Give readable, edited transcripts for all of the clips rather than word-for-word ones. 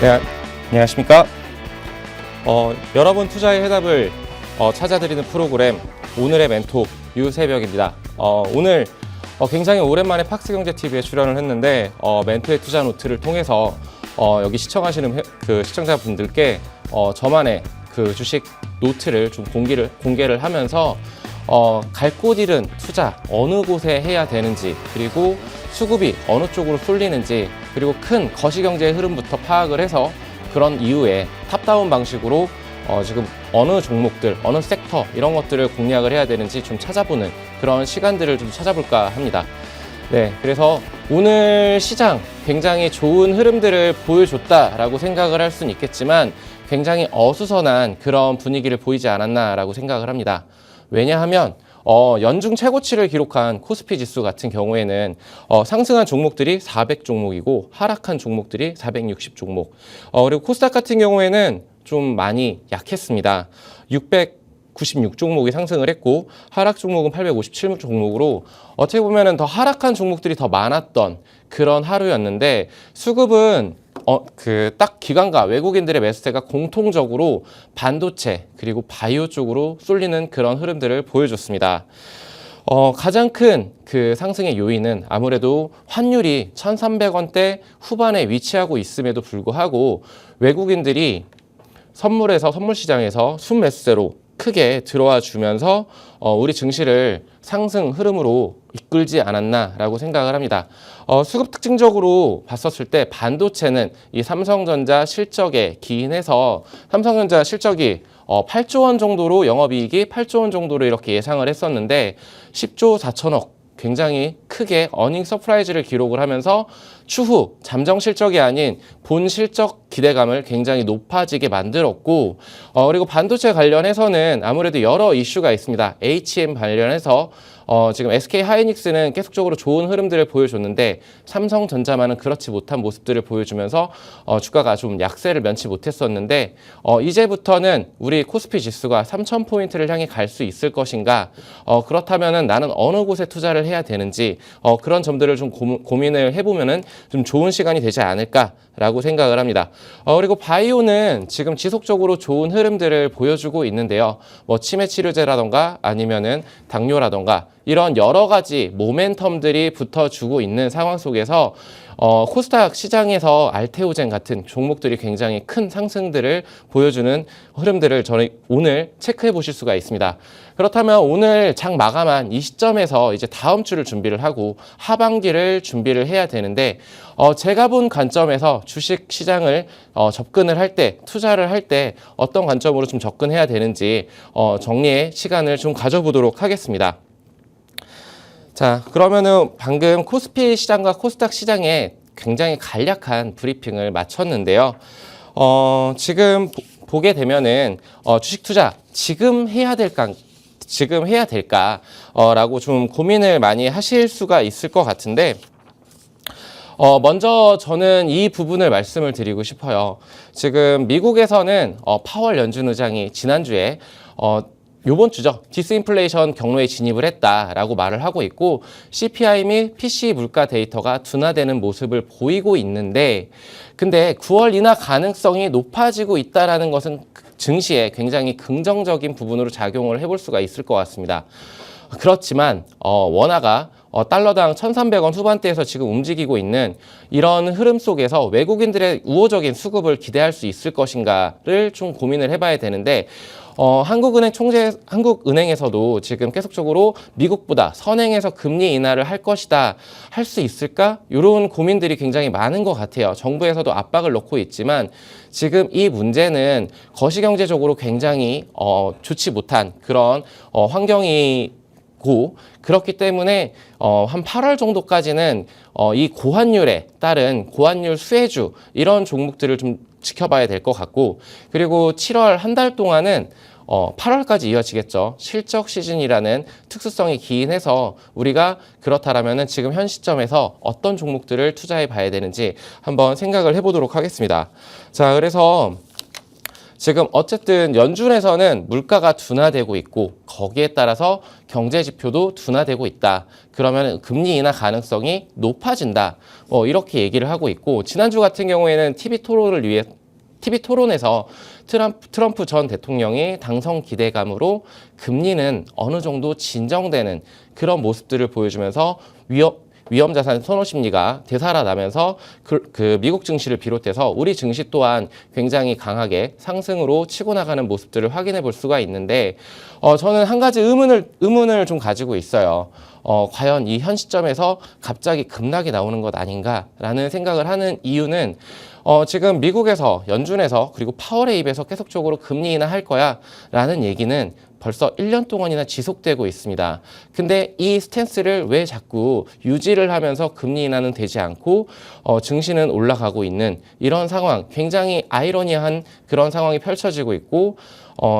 네, 안녕하십니까. 여러분 투자의 해답을 찾아드리는 프로그램 오늘의 멘토 유새벽입니다. 오늘 굉장히 오랜만에 팍스경제TV에 출연을 했는데 멘토의 투자 노트를 통해서 여기 시청하시는 시청자분들께 저만의 그 주식 노트를 좀 공개를 하면서 갈 곳 잃은 투자 어느 곳에 해야 되는지, 그리고 수급이 어느 쪽으로 쏠리는지, 그리고 큰 거시경제의 흐름부터 파악을 해서 그런 이후에 탑다운 방식으로 지금 어느 종목들, 어느 섹터 이런 것들을 공략을 해야 되는지 좀 찾아보는 그런 시간들을 좀 찾아볼까 합니다. 네, 그래서 오늘 시장 굉장히 좋은 흐름들을 보여줬다라고 생각을 할 수는 있겠지만 굉장히 어수선한 그런 분위기를 보이지 않았나라고 생각을 합니다. 왜냐하면 연중 최고치를 기록한 코스피 지수 같은 경우에는 상승한 종목들이 400종목이고 하락한 종목들이 460종목. 그리고 코스닥 같은 경우에는 좀 많이 약했습니다. 696종목이 상승을 했고 하락 종목은 857종목으로 어떻게 보면은 더 하락한 종목들이 더 많았던 그런 하루였는데, 수급은 딱 기관과 외국인들의 매수세가 공통적으로 반도체 그리고 바이오 쪽으로 쏠리는 그런 흐름들을 보여줬습니다. 가장 큰 그 상승의 요인은 아무래도 환율이 1,300원대 후반에 위치하고 있음에도 불구하고 외국인들이 선물 시장에서 순매수세로 크게 들어와 주면서 우리 증시를 상승 흐름으로 이끌지 않았나라고 생각을 합니다. 수급 특징적으로 봤었을 때 반도체는 이 삼성전자 실적에 기인해서 삼성전자 실적이 8조 원 정도로, 영업이익이 8조 원 정도로 이렇게 예상을 했었는데 10조 4천억 굉장히 크게 어닝 서프라이즈를 기록을 하면서 추후 잠정 실적이 아닌 본 실적 기대감을 굉장히 높아지게 만들었고, 그리고 반도체 관련해서는 아무래도 여러 이슈가 있습니다. HM 관련해서 지금 SK 하이닉스는 계속적으로 좋은 흐름들을 보여줬는데 삼성전자만은 그렇지 못한 모습들을 보여주면서 주가가 좀 약세를 면치 못했었는데 이제부터는 우리 코스피 지수가 3,000포인트를 향해 갈 수 있을 것인가, 그렇다면은 나는 어느 곳에 투자를 해야 되는지 그런 점들을 좀 고민을 해보면은 좀 좋은 시간이 되지 않을까라고 생각을 합니다. 그리고 바이오는 지금 지속적으로 좋은 흐름들을 보여주고 있는데요. 뭐 치매 치료제라던가 아니면은 당뇨라던가 이런 여러 가지 모멘텀들이 붙어주고 있는 상황 속에서 코스닥 시장에서 알테오젠 같은 종목들이 굉장히 큰 상승들을 보여주는 흐름들을 저는 오늘 체크해 보실 수가 있습니다. 그렇다면 오늘 장 마감한 이 시점에서 이제 다음 주를 준비를 하고 하반기를 준비를 해야 되는데, 제가 본 관점에서 주식 시장을 접근을 할 때, 투자를 할 때 어떤 관점으로 좀 접근해야 되는지 정리의 시간을 좀 가져보도록 하겠습니다. 자, 그러면은 방금 코스피 시장과 코스닥 시장에 굉장히 간략한 브리핑을 마쳤는데요. 지금 보게 되면은 주식 투자 지금 해야 될까라고 좀 고민을 많이 하실 수가 있을 것 같은데, 먼저 저는 이 부분을 말씀을 드리고 싶어요. 지금 미국에서는 파월 연준 의장이 지난주에 요번 주죠. 디스인플레이션 경로에 진입을 했다라고 말을 하고 있고, CPI 및 PCE 물가 데이터가 둔화되는 모습을 보이고 있는데, 근데 9월 인하 가능성이 높아지고 있다라는 것은 증시에 굉장히 긍정적인 부분으로 작용을 해볼 수가 있을 것 같습니다. 그렇지만 원화가 달러당 1,300원 후반대에서 지금 움직이고 있는 이런 흐름 속에서 외국인들의 우호적인 수급을 기대할 수 있을 것인가를 좀 고민을 해봐야 되는데, 한국은행에서도 지금 계속적으로 미국보다 선행해서 금리 인하를 할 것이다, 할 수 있을까? 이런 고민들이 굉장히 많은 것 같아요. 정부에서도 압박을 넣고 있지만 지금 이 문제는 거시경제적으로 굉장히 좋지 못한 그런 환경이 그렇기 때문에 한 8월 정도까지는 이 고환율에 따른 고환율 수혜주 이런 종목들을 좀 지켜봐야 될 것 같고, 그리고 7월 한 달 동안은 8월까지 이어지겠죠. 실적 시즌이라는 특수성이 기인해서 우리가 그렇다라면은 지금 현 시점에서 어떤 종목들을 투자해 봐야 되는지 한번 생각을 해보도록 하겠습니다. 자, 그래서 지금 어쨌든 연준에서는 물가가 둔화되고 있고 거기에 따라서 경제 지표도 둔화되고 있다. 그러면 금리 인하 가능성이 높아진다. 이렇게 얘기를 하고 있고 지난주 같은 경우에는 TV 토론에서 트럼프 전 대통령이 당선 기대감으로 금리는 어느 정도 진정되는 그런 모습들을 보여주면서 위험자산 선호 심리가 되살아나면서 그 미국 증시를 비롯해서 우리 증시 또한 굉장히 강하게 상승으로 치고 나가는 모습들을 확인해 볼 수가 있는데 저는 한 가지 의문을 좀 가지고 있어요. 과연 이 현 시점에서 갑자기 급락이 나오는 것 아닌가라는 생각을 하는 이유는 지금 미국에서 연준에서 그리고 파월의 입에서 계속적으로 금리 인하할 거야 라는 얘기는 벌써 1년 동안이나 지속되고 있습니다. 근데 이 스탠스를 왜 자꾸 유지를 하면서 금리 인하는 되지 않고 증시는 올라가고 있는 이런 상황, 굉장히 아이러니한 그런 상황이 펼쳐지고 있고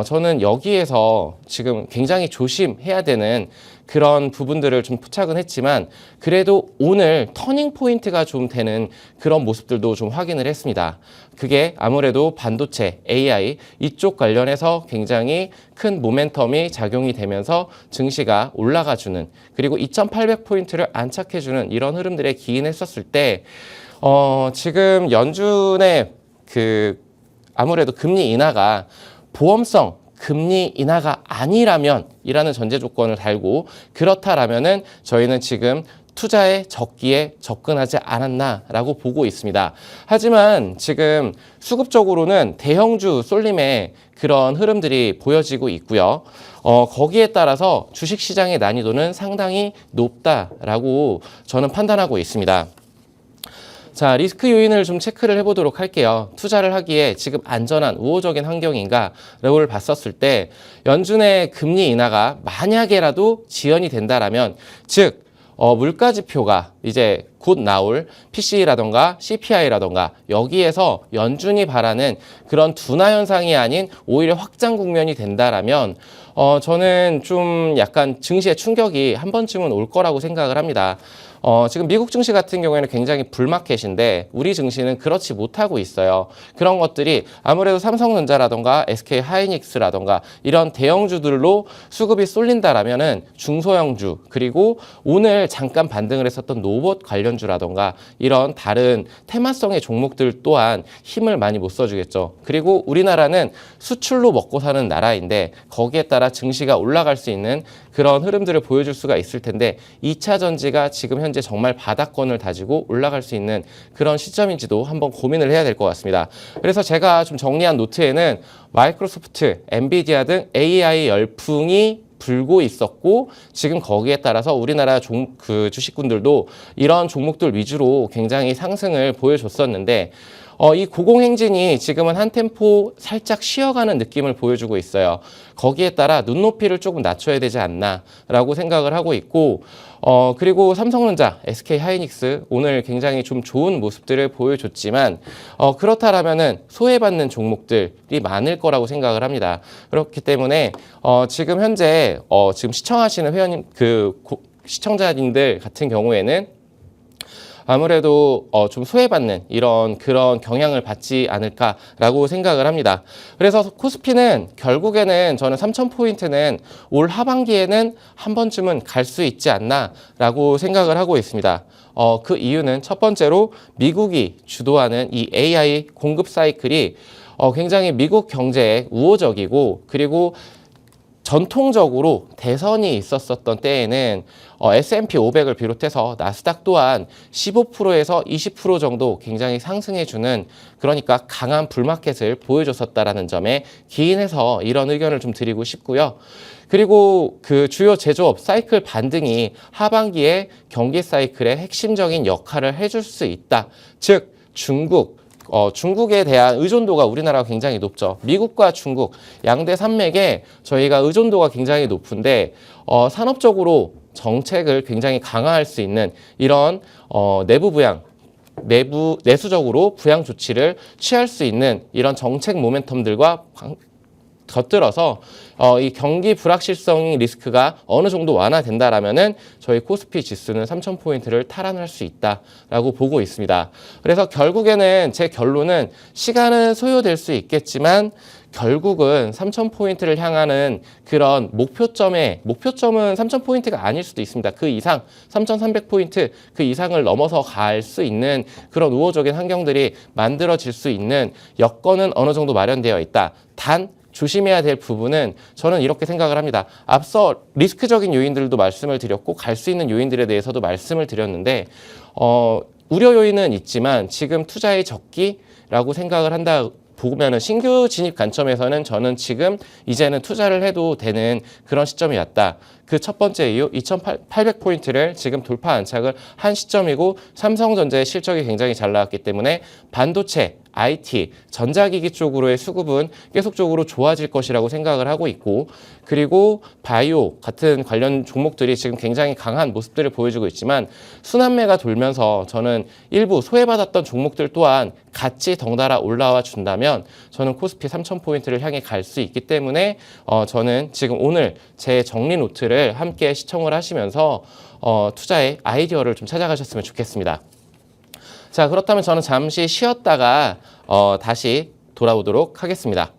저는 여기에서 지금 굉장히 조심해야 되는 그런 부분들을 좀 포착은 했지만 그래도 오늘 터닝 포인트가 좀 되는 그런 모습들도 좀 확인을 했습니다. 그게 아무래도 반도체, AI 이쪽 관련해서 굉장히 큰 모멘텀이 작용이 되면서 증시가 올라가주는 그리고 2,800포인트를 안착해주는 이런 흐름들에 기인했었을 때 지금 연준의 아무래도 금리 인하가 보험성 금리 인하가 아니라면 이라는 전제 조건을 달고 그렇다라면은 저희는 지금 투자의 적기에 접근하지 않았나라고 보고 있습니다. 하지만 지금 수급적으로는 대형주 쏠림의 그런 흐름들이 보여지고 있고요. 거기에 따라서 주식시장의 난이도는 상당히 높다라고 저는 판단하고 있습니다. 자, 리스크 요인을 좀 체크를 해보도록 할게요. 투자를 하기에 지금 안전한 우호적인 환경인가를 봤었을 때 연준의 금리 인하가 만약에라도 지연이 된다라면 즉 물가 지표가 이제 곧 나올 PCE라던가 CPI라던가 여기에서 연준이 바라는 그런 둔화 현상이 아닌 오히려 확장 국면이 된다라면 저는 좀 약간 증시의 충격이 한 번쯤은 올 거라고 생각을 합니다. 지금 미국 증시 같은 경우에는 굉장히 불마켓인데 우리 증시는 그렇지 못하고 있어요. 그런 것들이 아무래도 삼성전자라던가 SK하이닉스라던가 이런 대형주들로 수급이 쏠린다라면은 중소형주 그리고 오늘 잠깐 반등을 했었던 로봇 관련주라던가 이런 다른 테마성의 종목들 또한 힘을 많이 못 써주겠죠. 그리고 우리나라는 수출로 먹고 사는 나라인데 거기에 따라 증시가 올라갈 수 있는 그런 흐름들을 보여줄 수가 있을 텐데 2차 전지가 지금 현재 정말 바닥권을 다지고 올라갈 수 있는 그런 시점인지도 한번 고민을 해야 될 것 같습니다. 그래서 제가 좀 정리한 노트에는 마이크로소프트, 엔비디아 등 AI 열풍이 불고 있었고 지금 거기에 따라서 우리나라 주식군들도 이런 종목들 위주로 굉장히 상승을 보여줬었는데 이 고공행진이 지금은 한 템포 살짝 쉬어가는 느낌을 보여주고 있어요. 거기에 따라 눈높이를 조금 낮춰야 되지 않나라고 생각을 하고 있고 그리고 삼성전자, SK하이닉스 오늘 굉장히 좀 좋은 모습들을 보여줬지만 그렇다라면은 소외받는 종목들이 많을 거라고 생각을 합니다. 그렇기 때문에 지금 현재 지금 시청하시는 회원님 시청자님들 같은 경우에는 아무래도 좀 소외받는 그런 경향을 받지 않을까라고 생각을 합니다. 그래서 코스피는 결국에는 저는 3,000포인트는 올 하반기에는 한 번쯤은 갈 수 있지 않나라고 생각을 하고 있습니다. 그 이유는 첫 번째로 미국이 주도하는 이 AI 공급 사이클이 굉장히 미국 경제에 우호적이고 그리고 전통적으로 대선이 있었던 때에는 S&P 500을 비롯해서 나스닥 또한 15%에서 20% 정도 굉장히 상승해주는 그러니까 강한 불마켓을 보여줬었다라는 점에 기인해서 이런 의견을 좀 드리고 싶고요. 그리고 그 주요 제조업 사이클 반등이 하반기에 경기 사이클의 핵심적인 역할을 해줄 수 있다. 즉 중국에 대한 의존도가 우리나라가 굉장히 높죠. 미국과 중국 양대 산맥에 저희가 의존도가 굉장히 높은데 산업적으로 정책을 굉장히 강화할 수 있는 이런 내수적으로 부양 조치를 취할 수 있는 이런 정책 모멘텀들과 곁들어서 이 경기 불확실성 리스크가 어느 정도 완화된다라면은 저희 코스피 지수는 3,000포인트를 탈환할 수 있다라고 보고 있습니다. 그래서 결국에는 제 결론은 시간은 소요될 수 있겠지만 결국은 3,000포인트를 향하는 그런 목표점은 3,000포인트가 아닐 수도 있습니다. 그 이상 3,300포인트 그 이상을 넘어서 갈 수 있는 그런 우호적인 환경들이 만들어질 수 있는 여건은 어느 정도 마련되어 있다. 단 조심해야 될 부분은 저는 이렇게 생각을 합니다. 앞서 리스크적인 요인들도 말씀을 드렸고 갈 수 있는 요인들에 대해서도 말씀을 드렸는데 우려 요인은 있지만 지금 투자의 적기라고 생각을 한다 보면은 신규 진입 관점에서는 저는 지금 이제는 투자를 해도 되는 그런 시점이 왔다. 그 첫 번째 이유 2,800포인트를 지금 돌파 안착을 한 시점이고 삼성전자의 실적이 굉장히 잘 나왔기 때문에 반도체, IT, 전자기기 쪽으로의 수급은 계속적으로 좋아질 것이라고 생각을 하고 있고 그리고 바이오 같은 관련 종목들이 지금 굉장히 강한 모습들을 보여주고 있지만 순환매가 돌면서 저는 일부 소외받았던 종목들 또한 같이 덩달아 올라와 준다면 저는 코스피 3,000포인트를 향해 갈 수 있기 때문에 저는 지금 오늘 제 정리 노트를 함께 시청을 하시면서 투자의 아이디어를 좀 찾아가셨으면 좋겠습니다. 자, 그렇다면 저는 잠시 쉬었다가 다시 돌아오도록 하겠습니다.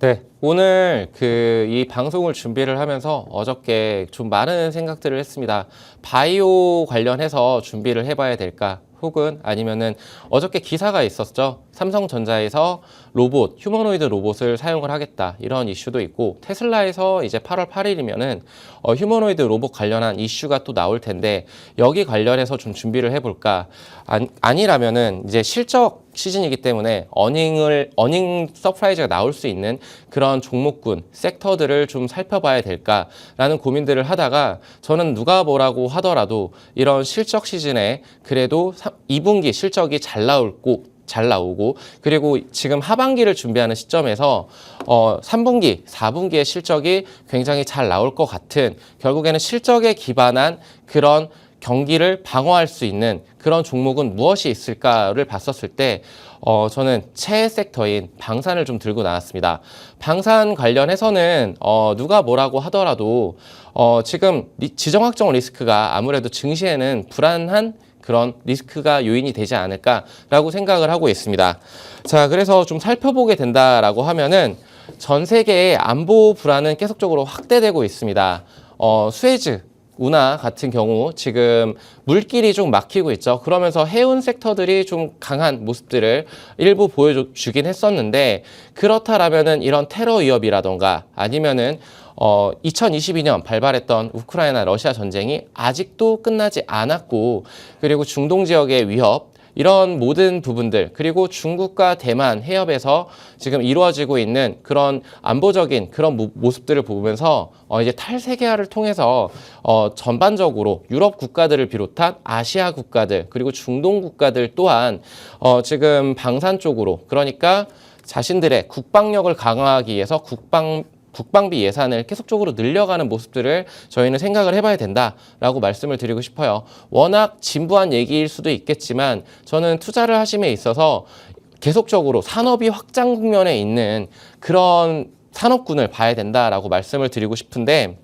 네, 오늘 이 방송을 준비를 하면서 어저께 좀 많은 생각들을 했습니다. 바이오 관련해서 준비를 해봐야 될까? 혹은 아니면은 어저께 기사가 있었죠. 삼성전자에서 로봇, 휴머노이드 로봇을 사용을 하겠다. 이런 이슈도 있고 테슬라에서 이제 8월 8일이면은 휴머노이드 로봇 관련한 이슈가 또 나올 텐데 여기 관련해서 좀 준비를 해볼까? 아니라면은 이제 실적 시즌이기 때문에 어닝 서프라이즈가 나올 수 있는 그런 종목군, 섹터들을 좀 살펴봐야 될까라는 고민들을 하다가 저는 누가 뭐라고 하더라도 이런 실적 시즌에 그래도 2분기 실적이 잘 나오고 그리고 지금 하반기를 준비하는 시점에서 3분기, 4분기의 실적이 굉장히 잘 나올 것 같은 결국에는 실적에 기반한 그런 경기를 방어할 수 있는 그런 종목은 무엇이 있을까를 봤었을 때 저는 최애 섹터인 방산을 좀 들고 나왔습니다. 방산 관련해서는 누가 뭐라고 하더라도 지금 지정학적 리스크가 아무래도 증시에는 불안한 그런 리스크가 요인이 되지 않을까라고 생각을 하고 있습니다. 자, 그래서 좀 살펴보게 된다라고 하면은 전 세계의 안보 불안은 계속적으로 확대되고 있습니다. 수에즈 운하 같은 경우 지금 물길이 좀 막히고 있죠. 그러면서 해운 섹터들이 좀 강한 모습들을 일부 보여주긴 했었는데 그렇다라면은 이런 테러 위협이라던가 아니면은 2022년 발발했던 우크라이나 러시아 전쟁이 아직도 끝나지 않았고 그리고 중동 지역의 위협 이런 모든 부분들, 그리고 중국과 대만 해협에서 지금 이루어지고 있는 그런 안보적인 그런 모습들을 보면서 이제 탈세계화를 통해서 전반적으로 유럽 국가들을 비롯한 아시아 국가들, 그리고 중동 국가들 또한 지금 방산 쪽으로, 그러니까 자신들의 국방력을 강화하기 위해서 국방비 예산을 계속적으로 늘려가는 모습들을 저희는 생각을 해봐야 된다라고 말씀을 드리고 싶어요. 워낙 진부한 얘기일 수도 있겠지만 저는 투자를 하심에 있어서 계속적으로 산업이 확장 국면에 있는 그런 산업군을 봐야 된다라고 말씀을 드리고 싶은데,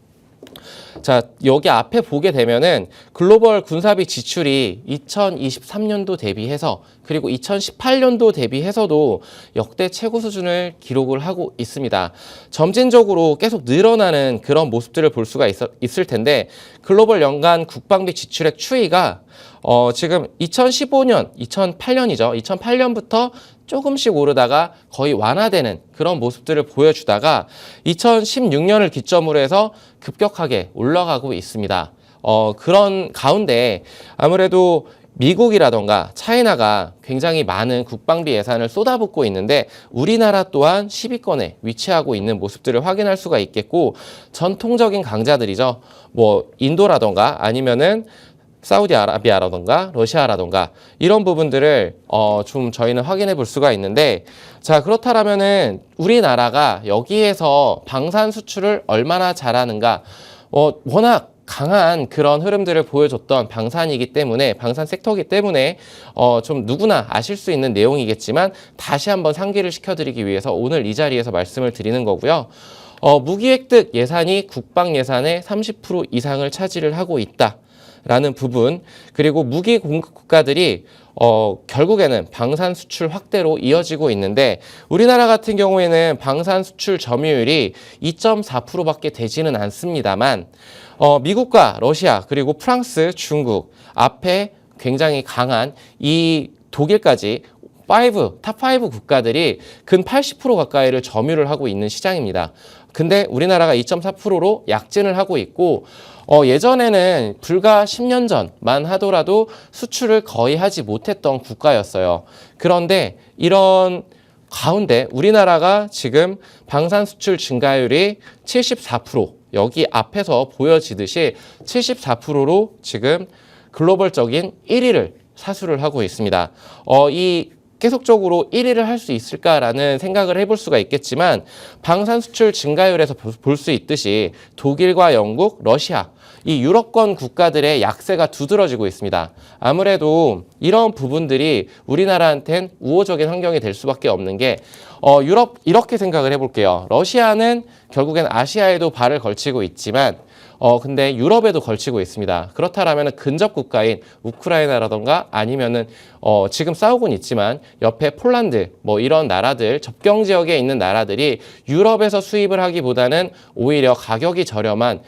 자, 여기 앞에 보게 되면은 글로벌 군사비 지출이 2023년도 대비해서, 그리고 2018년도 대비해서도 역대 최고 수준을 기록을 하고 있습니다. 점진적으로 계속 늘어나는 그런 모습들을 볼 수가 있을 텐데, 글로벌 연간 국방비 지출액 추이가 지금 2015년, 2008년이죠. 2008년부터 조금씩 오르다가 거의 완화되는 그런 모습들을 보여주다가 2016년을 기점으로 해서 급격하게 올라가고 있습니다. 그런 가운데 아무래도 미국이라던가 차이나가 굉장히 많은 국방비 예산을 쏟아붓고 있는데, 우리나라 또한 10위권에 위치하고 있는 모습들을 확인할 수가 있겠고, 전통적인 강자들이죠. 뭐 인도라던가 아니면은 사우디아라비아라던가 러시아라던가 이런 부분들을 좀 저희는 확인해 볼 수가 있는데, 자, 그렇다면은 우리나라가 여기에서 방산 수출을 얼마나 잘하는가, 워낙 강한 그런 흐름들을 보여줬던 방산이기 때문에, 방산 섹터이기 때문에 좀 누구나 아실 수 있는 내용이겠지만 다시 한번 상기를 시켜드리기 위해서 오늘 이 자리에서 말씀을 드리는 거고요. 무기 획득 예산이 국방 예산의 30% 이상을 차지를 하고 있다 라는 부분, 그리고 무기 공급 국가들이 결국에는 방산 수출 확대로 이어지고 있는데, 우리나라 같은 경우에는 방산 수출 점유율이 2.4%밖에 되지는 않습니다만, 미국과 러시아, 그리고 프랑스, 중국 앞에 굉장히 강한 이 독일까지 탑5 국가들이 근 80% 가까이를 점유를 하고 있는 시장입니다. 근데 우리나라가 2.4%로 약진을 하고 있고, 예전에는 불과 10년 전만 하더라도 수출을 거의 하지 못했던 국가였어요. 그런데 이런 가운데 우리나라가 지금 방산 수출 증가율이 74%, 여기 앞에서 보여지듯이 74%로 지금 글로벌적인 1위를 사수를 하고 있습니다. 이 계속적으로 1위를 할 수 있을까라는 생각을 해볼 수가 있겠지만, 방산 수출 증가율에서 볼 수 있듯이 독일과 영국, 러시아, 이 유럽권 국가들의 약세가 두드러지고 있습니다. 아무래도 이런 부분들이 우리나라한테는 우호적인 환경이 될 수밖에 없는 게, 유럽 이렇게 생각을 해볼게요. 러시아는 결국엔 아시아에도 발을 걸치고 있지만 근데 유럽에도 걸치고 있습니다. 그렇다라면 근접 국가인 우크라이나라던가 아니면은 지금 싸우고는 있지만 옆에 폴란드 뭐 이런 나라들, 접경 지역에 있는 나라들이 유럽에서 수입을 하기보다는 오히려 가격이 저렴한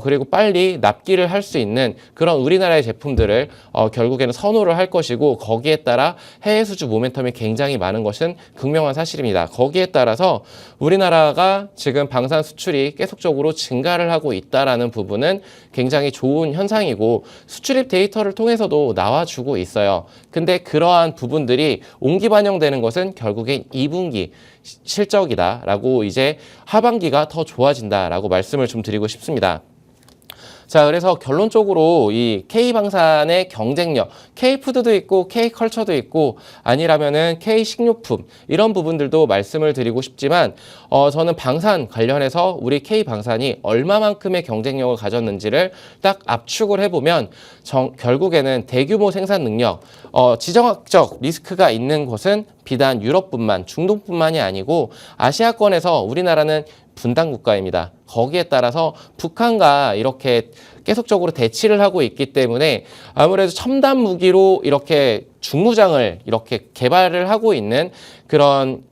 그리고 빨리 납기를 할 수 있는 그런 우리나라의 제품들을 결국에는 선호를 할 것이고, 거기에 따라 해외 수주 모멘텀이 굉장히 많은 것은 극명한 사실입니다. 거기에 따라서 우리나라가 지금 방산 수출이 계속적으로 증가를 하고 있다라는 부분은 굉장히 좋은 현상이고, 수출입 데이터를 통해서도 나와주고 있어요. 근데 그러한 부분들이 옹기 반영되는 것은 결국엔 2분기 실적이다라고, 이제 하반기가 더 좋아진다라고 말씀을 좀 드리고 싶습니다. 자, 그래서 결론적으로 이 K방산의 경쟁력, K푸드도 있고 K컬처도 있고 아니라면은 K식료품 이런 부분들도 말씀을 드리고 싶지만, 저는 방산 관련해서 우리 K방산이 얼마만큼의 경쟁력을 가졌는지를 딱 압축을 해보면 결국에는 대규모 생산 능력, 지정학적 리스크가 있는 곳은 비단 유럽뿐만, 중동뿐만이 아니고 아시아권에서 우리나라는 분단 국가입니다. 거기에 따라서 북한과 이렇게 계속적으로 대치를 하고 있기 때문에 아무래도 첨단 무기로 이렇게 중무장을 이렇게 개발을 하고 있는 그런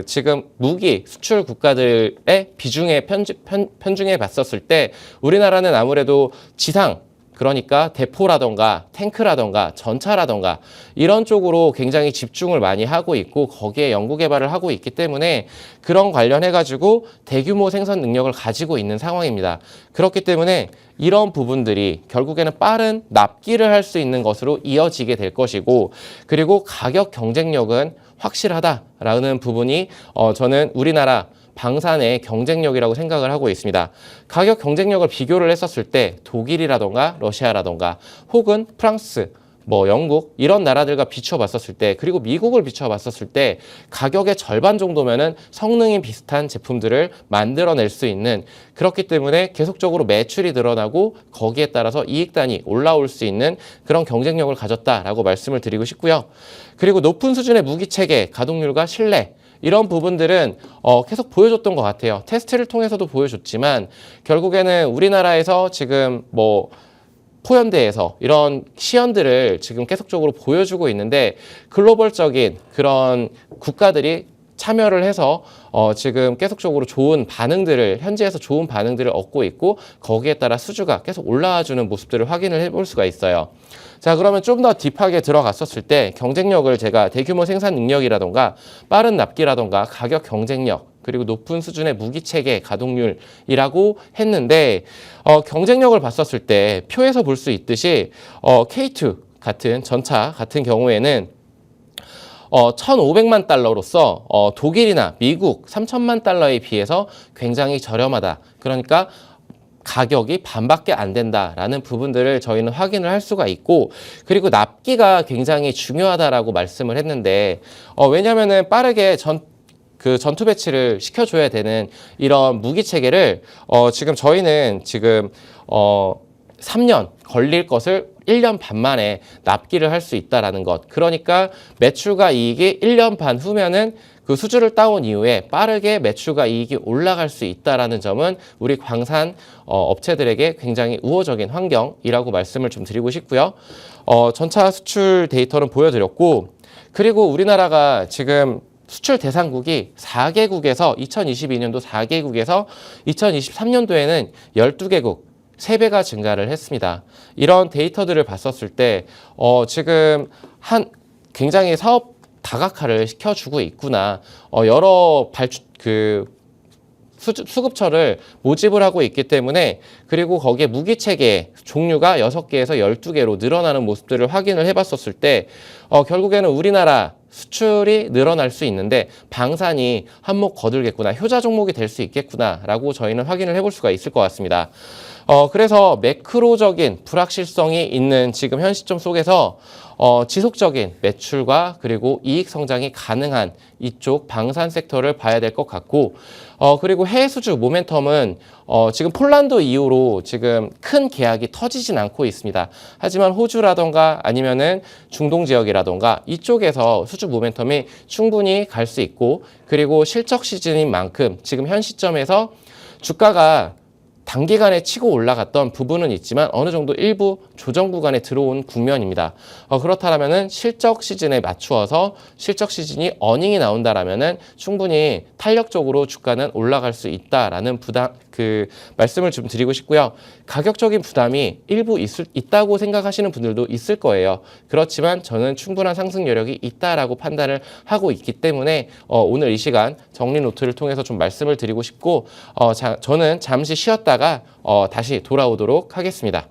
지금 무기 수출 국가들의 비중에 편중해 봤었을 때 우리나라는 아무래도 지상 그러니까 대포라던가 탱크라던가 전차라던가 이런 쪽으로 굉장히 집중을 많이 하고 있고 거기에 연구 개발을 하고 있기 때문에 그런 관련해 가지고 대규모 생산 능력을 가지고 있는 상황입니다. 그렇기 때문에 이런 부분들이 결국에는 빠른 납기를 할 수 있는 것으로 이어지게 될 것이고, 그리고 가격 경쟁력은 확실하다라는 부분이 저는 우리나라 방산의 경쟁력이라고 생각을 하고 있습니다. 가격 경쟁력을 비교를 했었을 때 독일이라던가 러시아라던가 혹은 프랑스, 영국 이런 나라들과 비춰봤었을 때, 그리고 미국을 비춰봤었을 때 가격의 절반 정도면은 성능이 비슷한 제품들을 만들어낼 수 있는, 그렇기 때문에 계속적으로 매출이 늘어나고 거기에 따라서 이익단이 올라올 수 있는 그런 경쟁력을 가졌다라고 말씀을 드리고 싶고요. 그리고 높은 수준의 무기체계, 가동률과 신뢰 이런 부분들은 계속 보여줬던 것 같아요. 테스트를 통해서도 보여줬지만 결국에는 우리나라에서 지금 포연대에서 이런 시연들을 지금 계속적으로 보여주고 있는데 글로벌적인 그런 국가들이 참여를 해서 지금 계속적으로 좋은 반응들을, 현지에서 좋은 반응들을 얻고 있고 거기에 따라 수주가 계속 올라와주는 모습들을 확인을 해볼 수가 있어요. 자, 그러면 좀 더 딥하게 들어갔었을 때 경쟁력을 제가 대규모 생산 능력이라던가 빠른 납기라던가 가격 경쟁력 그리고 높은 수준의 무기체계 가동률이라고 했는데 경쟁력을 봤었을 때 표에서 볼 수 있듯이 K2 같은 전차 같은 경우에는 1,500만 달러로서 독일이나 미국 3,000만 달러에 비해서 굉장히 저렴하다. 그러니까 가격이 반밖에 안 된다라는 부분들을 저희는 확인을 할 수가 있고, 그리고 납기가 굉장히 중요하다라고 말씀을 했는데 왜냐면은 빠르게 전투 배치를 시켜줘야 되는 이런 무기 체계를 지금 저희는 지금 3년 걸릴 것을 1년 반 만에 납기를 할 수 있다라는 것. 그러니까 매출과 이익이 1년 반 후면은 그 수주를 따온 이후에 빠르게 매출과 이익이 올라갈 수 있다라는 점은 우리 광산 업체들에게 굉장히 우호적인 환경이라고 말씀을 좀 드리고 싶고요. 전차 수출 데이터는 보여드렸고, 그리고 우리나라가 지금 수출 대상국이 4개국에서 2022년도 4개국에서 2023년도에는 12개국 3배가 증가를 했습니다. 이런 데이터들을 봤었을 때 지금 굉장히 사업 다각화를 시켜주고 있구나. 여러 수급처를 모집을 하고 있기 때문에, 그리고 거기에 무기체계 종류가 6개에서 12개로 늘어나는 모습들을 확인을 해봤었을 때 결국에는 우리나라 수출이 늘어날 수 있는데 방산이 한몫 거들겠구나, 효자 종목이 될 수 있겠구나라고 저희는 확인을 해볼 수가 있을 것 같습니다. 그래서 매크로적인 불확실성이 있는 지금 현 시점 속에서 지속적인 매출과 그리고 이익 성장이 가능한 이쪽 방산 섹터를 봐야 될 것 같고, 그리고 해외 수주 모멘텀은 지금 폴란드 이후로 지금 큰 계약이 터지진 않고 있습니다. 하지만 호주라던가 아니면은 중동 지역이라던가 이쪽에서 수주 모멘텀이 충분히 갈 수 있고, 그리고 실적 시즌인 만큼 지금 현 시점에서 주가가 단기간에 치고 올라갔던 부분은 있지만 어느 정도 일부 조정 구간에 들어온 국면입니다. 그렇다면은 실적 시즌에 맞추어서 실적 시즌이 어닝이 나온다라면은 충분히 탄력적으로 주가는 올라갈 수 있다라는 말씀을 좀 드리고 싶고요. 가격적인 부담이 일부 있다고 생각하시는 분들도 있을 거예요. 그렇지만 저는 충분한 상승 여력이 있다라고 판단을 하고 있기 때문에 오늘 이 시간 정리 노트를 통해서 좀 말씀을 드리고 싶고, 저는 잠시 쉬었다가 다시 돌아오도록 하겠습니다.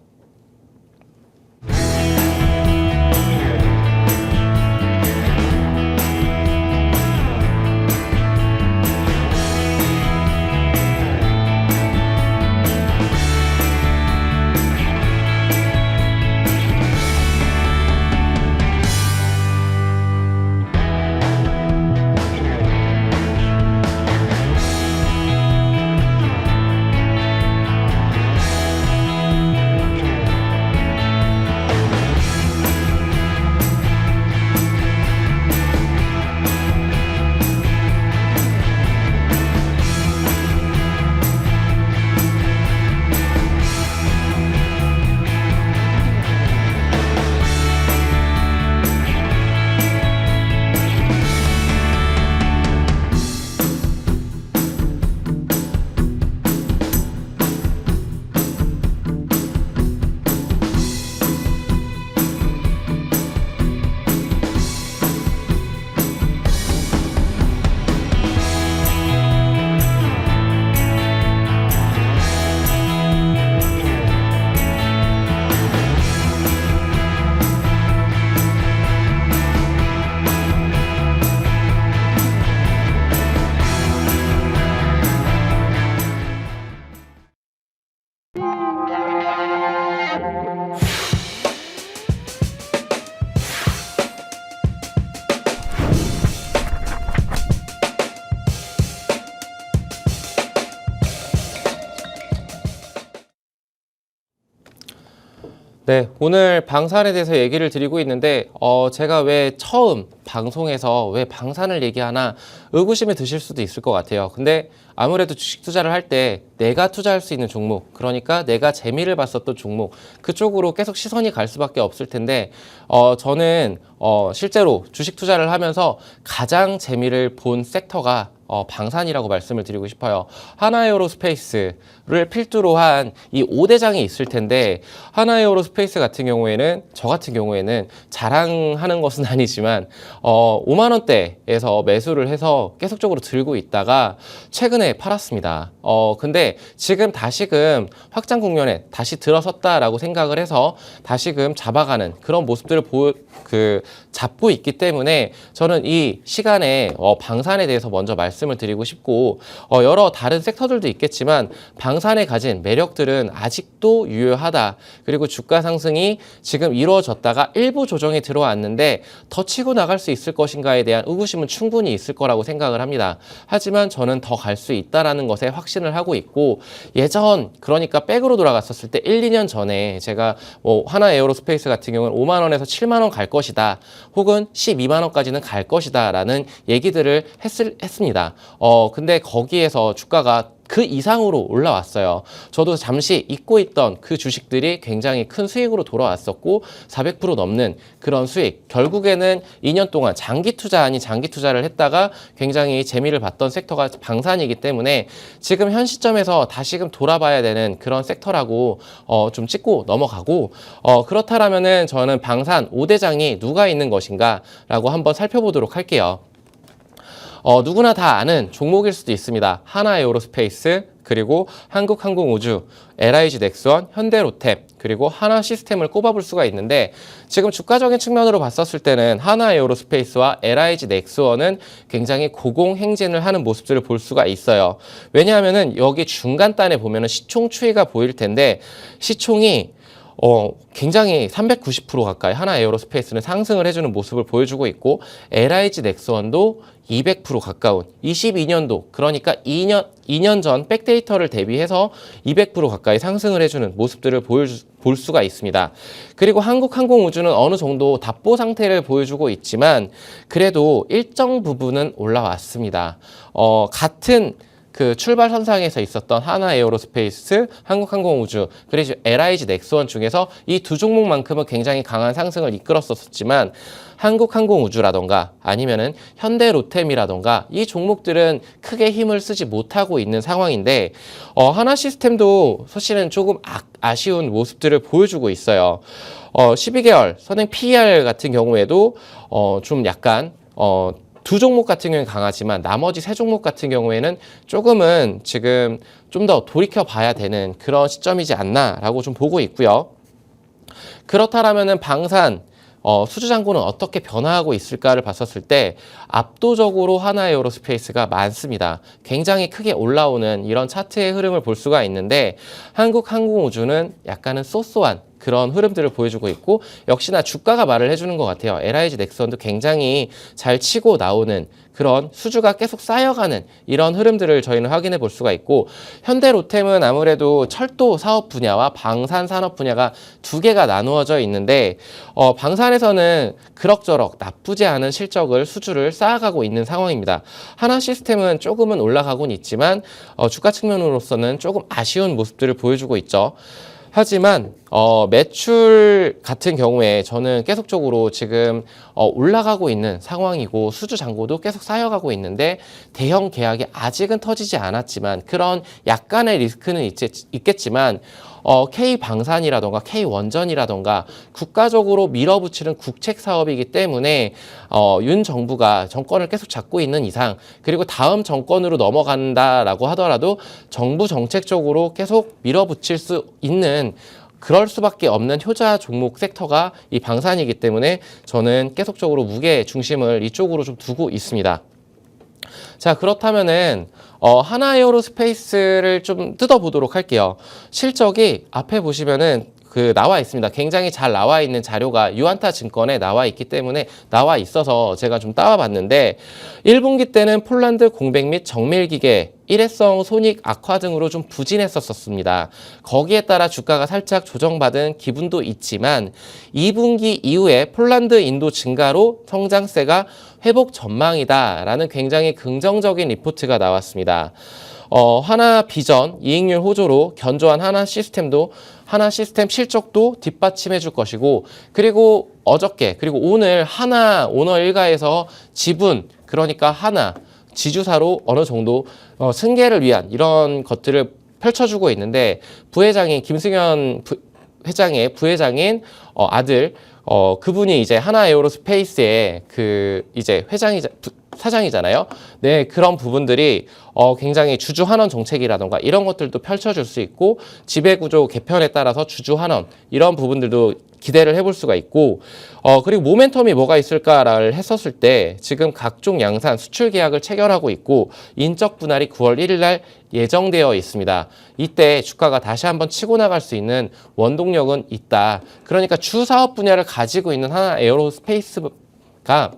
네, 오늘 방산에 대해서 얘기를 드리고 있는데 제가 왜 처음 방송에서 왜 방산을 얘기하나 의구심이 드실 수도 있을 것 같아요. 근데 아무래도 주식 투자를 할 때 내가 투자할 수 있는 종목, 그러니까 내가 재미를 봤었던 종목, 그쪽으로 계속 시선이 갈 수밖에 없을 텐데 저는 실제로 주식 투자를 하면서 가장 재미를 본 섹터가 방산이라고 말씀을 드리고 싶어요. 하나에어로스페이스를 필두로 한 이 5대장이 있을 텐데 하나에어로스페이스 같은 경우에는 저 같은 경우에는 자랑하는 것은 아니지만 5만 원대에서 매수를 해서 계속적으로 들고 있다가 최근에 팔았습니다. 근데 지금 다시금 확장 국면에 다시 들어섰다라고 생각을 해서 다시금 잡아가는 그런 모습들을 잡고 있기 때문에 저는 이 시간에 방산에 대해서 먼저 말씀을 드리고 싶고 여러 다른 섹터들도 있겠지만 방산에 가진 매력들은 아직도 유효하다. 그리고 주가 상승이 지금 이루어졌다가 일부 조정이 들어왔는데 더 치고 나갈 수 있을 것인가에 대한 의구심은 충분히 있을 거라고 생각을 합니다. 하지만 저는 더 갈 수 있다라는 것에 확신을 하고 있고 예전 그러니까 백으로 돌아갔었을 때 1, 2년 전에 제가 하나에어로스페이스 같은 경우는 5만 원에서 7만 원 갈 것이다. 혹은 12만 원까지는 갈 것이다 라는 얘기들을 했습니다. 근데 거기에서 주가가 그 이상으로 올라왔어요. 저도 잠시 잊고 있던 그 주식들이 굉장히 큰 수익으로 돌아왔었고 400% 넘는 그런 수익. 결국에는 2년 동안 장기 투자 아닌 장기 투자를 했다가 굉장히 재미를 봤던 섹터가 방산이기 때문에 지금 현 시점에서 다시금 돌아봐야 되는 그런 섹터라고 좀 찍고 넘어가고 그렇다면은 저는 방산 5대장이 누가 있는 것인가 라고 한번 살펴보도록 할게요. 누구나 다 아는 종목일 수도 있습니다. 하나에어로스페이스, 그리고 한국항공우주, LIG 넥스원, 현대로템, 그리고 하나시스템을 꼽아볼 수가 있는데 지금 주가적인 측면으로 봤었을 때는 하나에어로스페이스와 LIG 넥스원은 굉장히 고공행진을 하는 모습들을 볼 수가 있어요. 왜냐하면은 여기 중간단에 보면은 시총 추이가 보일 텐데 시총이 굉장히 390% 가까이 하나에어로스페이스는 상승을 해주는 모습을 보여주고 있고 LIG 넥스원도 200% 가까운 22년도 그러니까 2년 전 백데이터를 대비해서 200% 가까이 상승을 해주는 모습들을 볼 수가 있습니다. 그리고 한국항공우주는 어느 정도 답보 상태를 보여주고 있지만 그래도 일정 부분은 올라왔습니다. 같은 그 출발선상에서 있었던 하나에어로스페이스, 한국항공우주, 그리고 LIG 넥스원 중에서 이 두 종목만큼은 굉장히 강한 상승을 이끌었었지만 한국항공우주라던가 아니면은 현대로템이라던가 이 종목들은 크게 힘을 쓰지 못하고 있는 상황인데 하나시스템도 사실은 조금 아쉬운 모습들을 보여주고 있어요. 12개월 선행 PER 같은 경우에도 좀 약간 두 종목 같은 경우는 강하지만 나머지 세 종목 같은 경우에는 조금은 지금 좀 더 돌이켜 봐야 되는 그런 시점이지 않나라고 좀 보고 있고요. 그렇다면은 방산 수주잔고는 어떻게 변화하고 있을까를 봤었을 때 압도적으로 하나에어로스페이스가 많습니다. 굉장히 크게 올라오는 이런 차트의 흐름을 볼 수가 있는데 한국항공우주는 약간은 쏘쏘한 그런 흐름들을 보여주고 있고 역시나 주가가 말을 해주는 것 같아요. LIG 넥스원도 굉장히 잘 치고 나오는 그런 수주가 계속 쌓여가는 이런 흐름들을 저희는 확인해 볼 수가 있고 현대로템은 아무래도 철도 사업 분야와 방산 산업 분야가 두 개가 나누어져 있는데 방산에서는 그럭저럭 나쁘지 않은 실적을 수주를 쌓아가고 있는 상황입니다. 하나시스템은 조금은 올라가곤 있지만 주가 측면으로서는 조금 아쉬운 모습들을 보여주고 있죠. 하지만 매출 같은 경우에 저는 계속적으로 지금 올라가고 있는 상황이고 수주 잔고도 계속 쌓여가고 있는데 대형 계약이 아직은 터지지 않았지만 그런 약간의 리스크는 있겠지만 K방산이라던가 K원전이라던가 국가적으로 밀어붙이는 국책 사업이기 때문에 윤 정부가 정권을 계속 잡고 있는 이상 그리고 다음 정권으로 넘어간다라고 하더라도 정부 정책적으로 계속 밀어붙일 수 있는 그럴 수밖에 없는 효자 종목 섹터가 이 방산이기 때문에 저는 계속적으로 무게 중심을 이쪽으로 좀 두고 있습니다. 자, 그렇다면은 하나에어로스페이스를 좀 뜯어보도록 할게요. 실적이 앞에 보시면은 나와 있습니다. 굉장히 잘 나와 있는 자료가 유안타 증권에 나와 있기 때문에 나와 있어서 제가 좀 따와봤는데 1분기 때는 폴란드 공백 및 정밀기계 일회성 손익 악화 등으로 좀 부진했었습니다. 거기에 따라 주가가 살짝 조정받은 기분도 있지만 2분기 이후에 폴란드 인도 증가로 성장세가 회복 전망이다라는 굉장히 긍정적인 리포트가 나왔습니다. 하나 비전 이익률 호조로 견조한 하나 시스템 실적도 뒷받침해 줄 것이고, 그리고 어저께 그리고 오늘 하나 오너 일가에서 지분, 그러니까 하나 지주사로 어느 정도 승계를 위한 이런 것들을 펼쳐주고 있는데, 부회장인 김승현 회장의 부회장인 아들, 그분이 이제 하나 에어로스페이스의 이제 사장이잖아요. 네, 그런 부분들이 굉장히 주주 환원 정책이라던가 이런 것들도 펼쳐줄 수 있고, 지배구조 개편에 따라서 주주 환원 이런 부분들도 기대를 해볼 수가 있고, 그리고 모멘텀이 뭐가 있을까를 했었을 때 지금 각종 양산 수출 계약을 체결하고 있고, 인적 분할이 9월 1일 날 예정되어 있습니다. 이때 주가가 다시 한번 치고 나갈 수 있는 원동력은 있다. 그러니까 주 사업 분야를 가지고 있는 하나 에어로스페이스가